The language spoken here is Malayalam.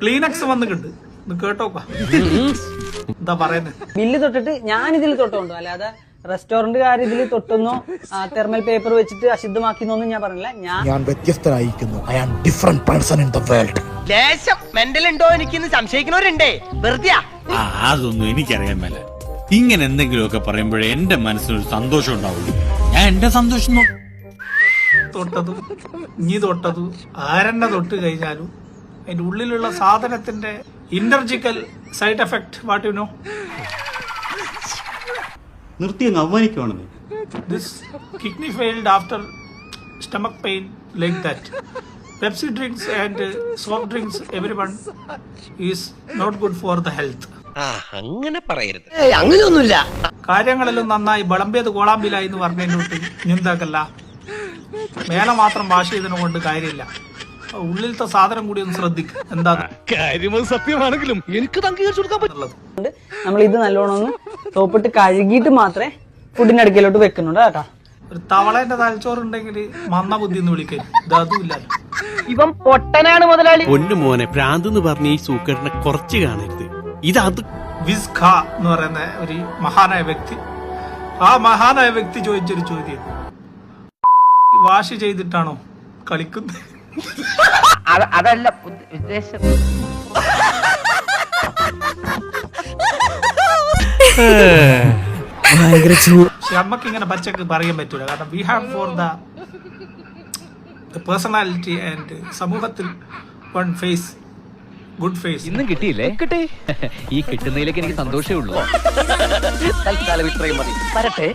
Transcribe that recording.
ക്ലീനക്സ് വന്നിട്ടുണ്ട് കേട്ടോക്കാ എന്താ പറയുന്നത്. ബില്ല് തൊട്ടിട്ട് ഞാൻ ഇതിൽ തൊട്ടുണ്ടോ, അല്ലാതെ റെസ്റ്റോറന്റുകാർ ഇതിൽ തൊട്ടുന്നോ തെർമൽ പേപ്പർ വെച്ചിട്ട് അശുദ്ധമാക്കിന്നൊന്നും ഞാൻ പറഞ്ഞില്ല. ഞാൻ വ്യത്യസ്തനായിരിക്കുന്നു. I am different person in the world. ലേശം മെന്റൽ ഉണ്ടോ എനിക്കിന്ന് സംശയിക്കുന്നവരുണ്ടേ. വെറുതെ അതൊന്നും എനിക്കറിയാൻ മേല. ഇങ്ങനെ എന്തെങ്കിലുമൊക്കെ പറയുമ്പോഴേ എന്റെ മനസ്സിനൊരു സന്തോഷം ഉണ്ടാവുള്ളൂ. ഞാൻ എന്റെ സന്തോഷം തൊട്ടതും ഇനി തൊട്ടതും ആരെന്നെ തൊട്ട് കഴിഞ്ഞാലും അതിന്റെ ഉള്ളിലുള്ള സാധനത്തിന്റെ ഇന്റർജിക്കൽ side effect what you know. നിർത്തി അങ്ങ് അവമാനിക്കുവാണെന്ന്. This kidney failed after stomach pain like that. Pepsi drinks and soft drinks everyone is not good for the health. അങ്ങനെ പറയരുത്. അങ്ങനെയൊന്നുമില്ല. കാര്യങ്ങളെല്ലാം നന്നായി വിളമ്പിയത് കോളാമ്പിലായി എന്ന് പറഞ്ഞതിനോട്ട് എന്താക്കല്ല, മേലെ മാത്രം വാഷ് ചെയ്തതിനെ കൊണ്ട് കാര്യമില്ല. ഉള്ളിലത്തെ സാധനം കൂടി ഒന്ന് ശ്രദ്ധിക്കുക. എന്താ കാര്യം സത്യമാണെങ്കിലും എനിക്ക് അംഗീകരിച്ചു കൊടുക്കാൻ പറ്റുള്ളത്. നമ്മൾ ഇത് നല്ലോണം ഒന്ന് സോപ്പിട്ട് കഴുകിയിട്ട് മാത്രമേ ഫുഡിന്റെ അടുക്കലോട്ട് വെക്കുന്നുണ്ട് കേട്ടോ. ഒരു തവളേന്റെ തലച്ചോറുണ്ടെങ്കിൽ മന്ന ബുദ്ധി എന്ന് വിളിക്കരുത്. ഇത് അതുമില്ല. ഇവൻ പൊട്ടനാണ് മുതലാളി. പൊന്നു മോനെ, ഭ്രാന്ത് എന്ന് പറഞ്ഞ ഈ സൂക്കറിനെ കുറച്ച് കാണരുത്. ഇത് വിസ് ഖാ എന്ന് പറയുന്ന ഒരു മഹാനായ വ്യക്തി, ആ മഹാനായ വ്യക്തി ചോദിച്ചൊരു ചോദ്യം, വാഷ് ചെയ്തിട്ടാണോ കളിക്കുന്നത്? അതല്ല ഉദ്ദേശം. പക്ഷെ നമ്മക്ക് ഇങ്ങനെ പച്ചക്ക് പറയാൻ പറ്റൂല. കാരണം we have for the personality and സമൂഹത്തിൽ വൺ ഫേസ്, ഗുഡ് ഫേസ്. ഇന്നും കിട്ടിയില്ലേ? കിട്ടി. ഈ കിട്ടുന്നതിലേക്ക് എനിക്ക് സന്തോഷമേ ഉള്ളൂ. തൽക്കാലം ഇത്രയും മതി. വരട്ടെ.